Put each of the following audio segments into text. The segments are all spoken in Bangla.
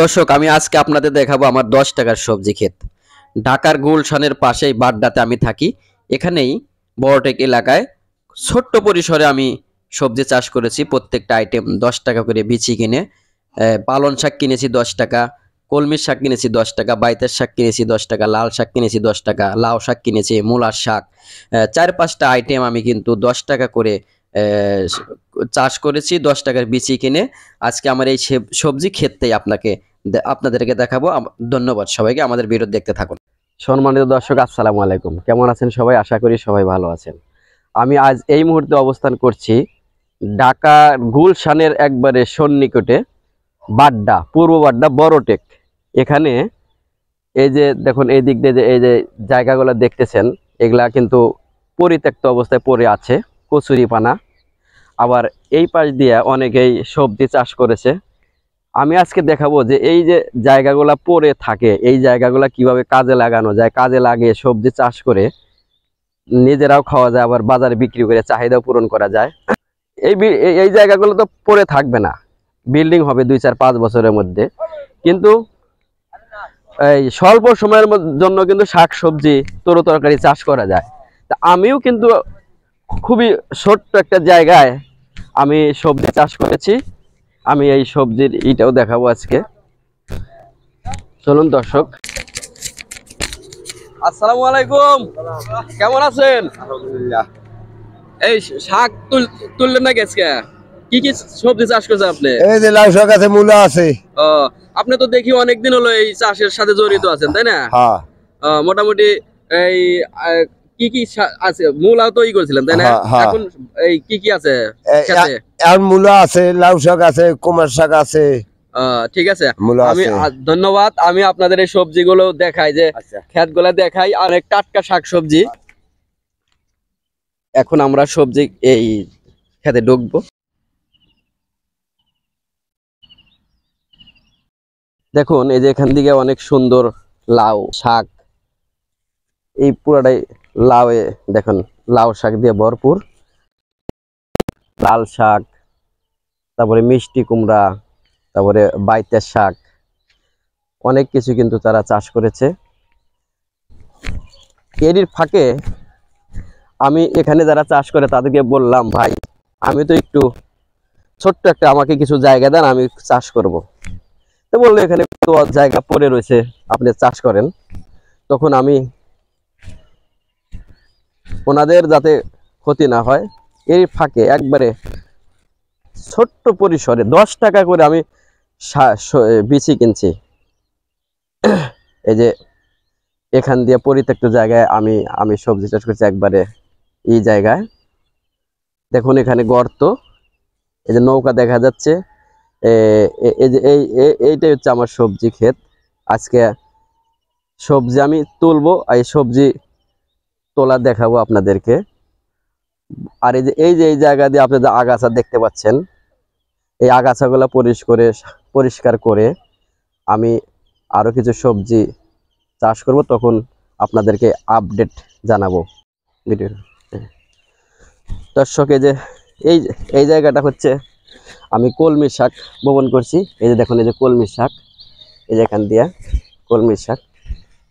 দর্শক, আমি আজকে আপনাদের দেখাবো আমার 10 টাকার সবজি ক্ষেত। ঢাকার গুলশানের পাশেই বাড্ডাতে আমি থাকি। এখানেই বড়টেক এলাকায় ছোট্ট পরিসরে আমি সবজি চাষ করেছি। প্রত্যেকটা আইটেম 10 টাকা করে বিচি কিনে। পালন শাক কিনেছি 10 টাকা, কলমির শাক কিনেছি 10 টাকা, বাইতের শাক কিনেছি 10 টাকা, লাল শাক কিনেছি 10 টাকা, লাউ শাক কিনেছি, মূলার শাক। 4-5টা আইটেম আমি কিন্তু 10 টাকা করে চাষ করেছি 10 টাকার বিচি কিনে। আজকে আমার এই সবজি ক্ষেতটাই আপনাদেরকে দেখাবো। ধন্যবাদ সবাইকে, আমাদের ভিডিও দেখতে থাকুন। সম্মানিত দর্শক, আসসালামু আলাইকুম। কেমন আছেন সবাই? আশা করি সবাই ভালো আছেন। আমি আজ এই মুহূর্তে অবস্থান করছি ঢাকা গুলশানের একবারে সন্নিকটে বাড্ডা, পূর্ব বাড্ডা বড়টেক। এখানে এই যে দেখুন, এই দিক দিয়ে যে এই যে জায়গাগুলো দেখতেছেন, এগুলা কিন্তু পরিত্যক্ত অবস্থায় পড়ে আছে, কচুরিপানা। আবার এই পাশ দিয়ে অনেকেই সবজি চাষ করেছে। আমি আজকে দেখাবো যে এই যে জায়গাগুলা পড়ে থাকে, এই জায়গাগুলা কিভাবে কাজে লাগানো যায়, কাজে লাগিয়ে সবজি চাষ করে নিজেরাও খাওয়া যায়, আবার বাজারে বিক্রি করে চাহিদাও পূরণ করা যায়। এই জায়গাগুলো তো পড়ে থাকবে না, বিল্ডিং হবে 2-4-5 বছরের মধ্যে। কিন্তু এই স্বল্প সময়ের জন্য কিন্তু শাক সবজি তরকারি চাষ করা যায়। তা আমিও কিন্তু খুবই ছোট্ট একটা জায়গায় আমি সবজি চাষ করেছি। আমি এই সবজির ইটাও দেখাবো আজকে। চলুন দর্শক। আসসালামু আলাইকুম, কেমন আছেন? আলহামদুলিল্লাহ। এই শাক তুললেন না আজকে? কি কি সবজি চাষ করছেন আপনি? এই যে লাউ শাক আছে, মূলা আছে। ও, আপনি তো দেখি অনেকদিন হলো এই চাষের সাথে জড়িত আছেন, তাই না? হ্যাঁ মোটামুটি এই কি কি আছে? মূলাও তো করেছিলেন, তাই না? এখন এই কি কি আছে খেতে? আর মূলা আছে, লাউ শাক আছে, কুমার শাক আছে। ঠিক আছে, আমি ধন্যবাদ। আমি আপনাদের এই সবজিগুলো দেখাই, যে ক্ষেতগুলো দেখাই, অনেক টাটকা শাক সবজি। এখন আমরা সবজি এই খেতে ঢুকবো। দেখুন, এই যে এখান থেকে অনেক সুন্দর লাউ শাক, এই পুরাটাই লাউ। দেখুন, লাউ শাক দিয়ে ভরপুর, লাল শাক, তারপরে মিষ্টি কুমড়া, তারপরে বাইতের শাক, অনেক কিছু কিন্তু তারা চাষ করেছে। এরই ফাঁকে আমি এখানে যারা চাষ করে তাদেরকে বললাম, ভাই আমি তো একটু ছোট্ট একটা, আমাকে কিছু জায়গা দেন, আমি চাষ করব। তো বললো এখানে তো জায়গা পড়ে রয়েছে, আপনি চাষ করেন। তখন আমি ওনাদের যাতে ক্ষতি না হয়, এই ফাঁকে একবারে ছোট্ট পরিসরে 10 টাকা করে আমি বিচি কিনছি। এই যে এখান দিয়ে পরিত্যক্ত জায়গায় আমি সবজি চাষ করছি একবারে এই জায়গায়। দেখুন এখানে গর্ত, এই যে নৌকা দেখা যাচ্ছে। এই যে এইটাই হচ্ছে আমার সবজি ক্ষেত। আজকে সবজি আমি তুলবো, এই সবজি তোলা দেখাবো আপনাদেরকে। আর এই জায়গা দিয়ে আপনাদের আগাছা দেখতে পাচ্ছেন, এই আগাছাগুলো পরিষ্কার করে আমি আরো কিছু সবজি চাষ করব, তখন আপনাদেরকে আপডেট জানাবো ভিডিও। দর্শক, এই যে এই জায়গাটা হচ্ছে আমি কলমি শাক বপন করছি। এই যে দেখুন, এই যে কলমি শাক, এই যে এখান দিয়ে কলমি শাক,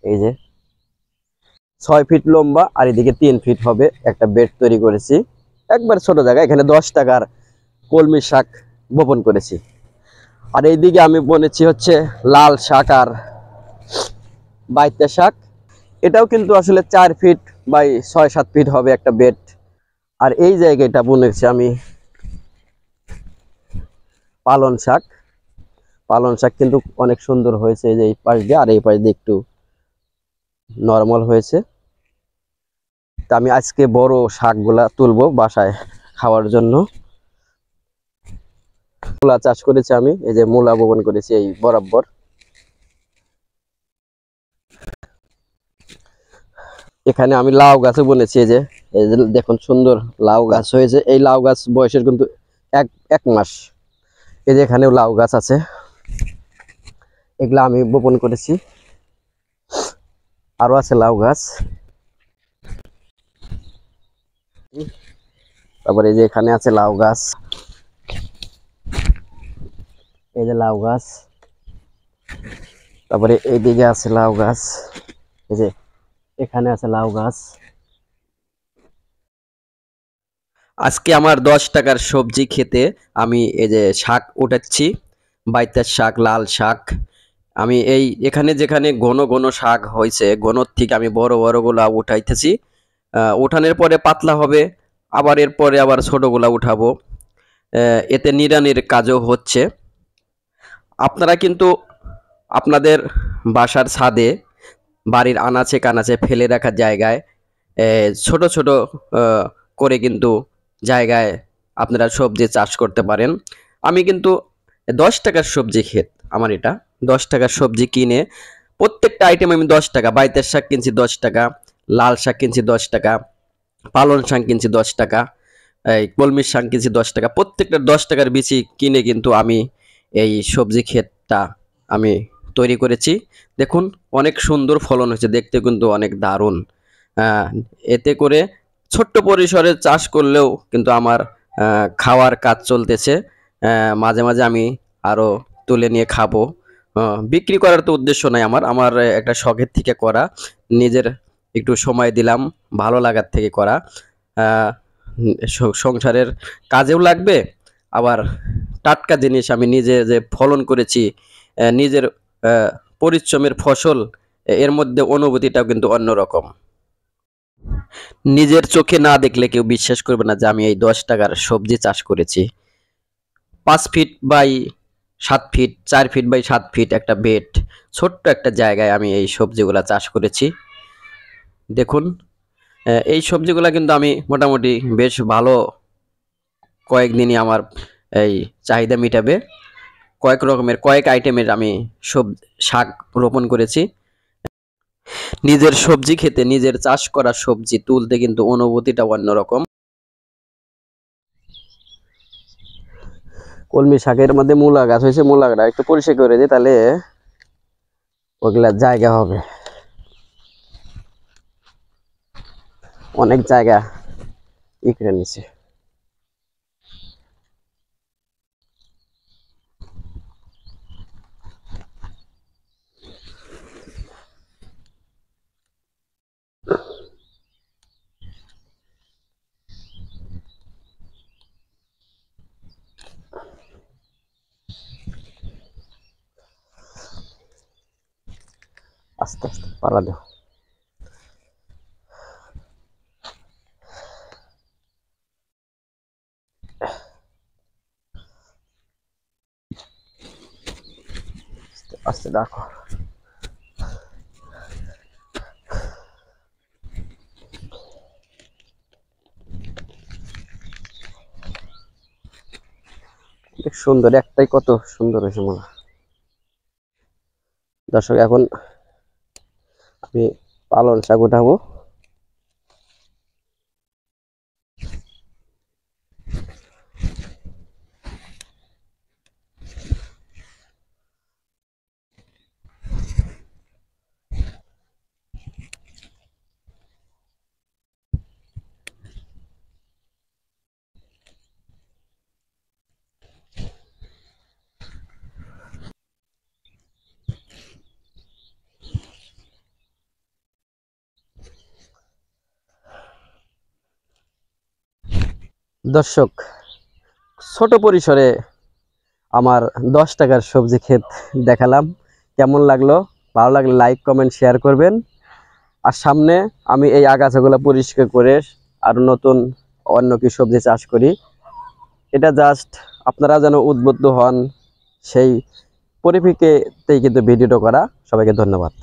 এই যে 6 ফিট লম্বা আর এদিকে 3 ফিট হবে একটা বেড তৈরি করেছি। একবার ছোট জায়গা, এখানে 10 টাকার কলমি শাক বপন করেছি। আর এইদিকে আমি বনেছি হচ্ছে লাল শাক আর বাইতে শাক। এটাও কিন্তু আসলে 4 ফিট বাই 6-7 ফিট হবে একটা বেড। আর এই জায়গাটা বুনেছি আমি পালন শাক। পালন শাক কিন্তু অনেক সুন্দর হয়েছে, এই যে এই পাশ দিয়ে, আর এই পাশ দিয়ে একটু নরমাল হয়েছে। তা আমি আজকে বড় শাকগুলা তুলবো বাসায় খাওয়ার জন্য। মূলা চাষ করেছি আমি, এই যে মূলা বপন করেছি এই বরাবর। এখানে আমি লাউ গাছও বুনেছি, এই যে দেখুন সুন্দর লাউ গাছ হয়েছে। এই লাউ গাছ বয়সের কিন্তু এক মাস। এই যে এখানেও লাউ গাছ আছে, এগুলা আমি বপন করেছি। আরো আছে লাউ গাছ। তারপরে এই যে এখানে আছে লাউ গাছ, এই যে লাউ গাছ। তারপরে এইদিকে আছে লাউ গাছ, এই যে এখানে আছে লাউ গাছ। আজকে আমার 10 টাকার সবজি খেতে আমি এই যে শাক উঠাচ্ছি, বাইতের শাক, লাল শাক। আমি এখানে যেখানে ঘন ঘন শাক হয়েছে, ঘনর থেকে আমি বড় বড় গুলা উঠাইতেছি। উঠানোর পরে পাতলা হবে, আবার এরপরে আবার ছোটগুলা উঠাবো। এতে নিড়ানির কাজও হচ্ছে। আপনারা কিন্তু আপনাদের বাসার ছাদে, বাড়ির আনাচে কানাচে ফেলে রাখা জায়গায় ছোট ছোট করে কিন্তু জায়গায় আপনারা সবজি চাষ করতে পারেন। আমি কিন্তু 10 টাকার সবজি ক্ষেত আমার এটা। 10 টাকার সবজি কিনে প্রত্যেকটা আইটেম আমি 10 টাকা, বাইতের শাক কিনছি 10 টাকা, লাল শাক কিনছি 10 টাকা, পালং শাক কিনছি 10 টাকা, এই কলমির শাক কিনছি 10 টাকা। প্রত্যেকটা 10 টাকার বিচি কিনে কিন্তু আমি এই সবজি ক্ষেতটা আমি তৈরি করেছি। দেখুন অনেক সুন্দর ফলন হয়েছে, দেখতে কিন্তু অনেক দারুণ। এতে করে ছোট্ট পরিসরে চাষ করলেও কিন্তু আমার খাওয়ার কাজ চলতেছে। মাঝে মাঝে আমি আরো তুলে নিয়ে খাবো। বিক্রি করার তো উদ্দেশ্য নাই আমার, আমার একটা শখের থেকে করা, নিজের একটু সময় দিলাম, ভালো লাগার থেকে করা। আহ, সংসারের কাজেও লাগবে, আবার টাটকা জিনিস আমি নিজে যে ফলন করেছি, নিজের পরিশ্রমের ফসল, এর মধ্যে অনুভূতিটাও কিন্তু অন্যরকম। নিজের চোখে না দেখলে কেউ বিশ্বাস করবে না যে আমি এই 10 টাকার সবজি চাষ করেছি। 5 feet by 7 feet, 4 feet by 7 feet একটা বেড, ছোট্ট একটা জায়গায় আমি এই সবজিগুলা চাষ করেছি। দেখুন এই সবজিগুলা কিন্তু আমি মোটামুটি বেশ ভালো, কয়েকদিনই আমার এই চাহিদা মিটাবে। কয়েক আইটেমের আমি শাক রোপণ করেছি। নিজের সবজি খেতে, নিজের চাষ করা সবজি তুলতে কিন্তু অনুভূতিটা অন্যরকম। কলমি শাকের মধ্যে মূলা গাছ হয়েছে, মূলাটা একটু পরিষ্কার করে দিই, তাহলে ওগুলা জায়গা হবে, অনেক জায়গা ইকড়ে নিছে। আস্তে আস্তে পালা দাও। আস্তে দেখো, সুন্দর, একটাই কত সুন্দর হয়েছে মূলা। দর্শক এখন আমি পালং শাক উঠাবো। দর্শক ছোট পরিসরে আমার 10 টাকার সবজি ক্ষেত দেখালাম। কেমন লাগলো? ভালো লাগলে লাইক কমেন্ট শেয়ার করবেন। আর সামনে আমি এই আগাছাগুলো পরিষ্কার করে আর নতুন অন্য কি সবজি চাষ করি, এটা জাস্ট আপনারা যেন উদ্বুদ্ধ হন সেই পরিপ্রেক্ষিতেই কিন্তু ভিডিওটা করা। সবাইকে ধন্যবাদ।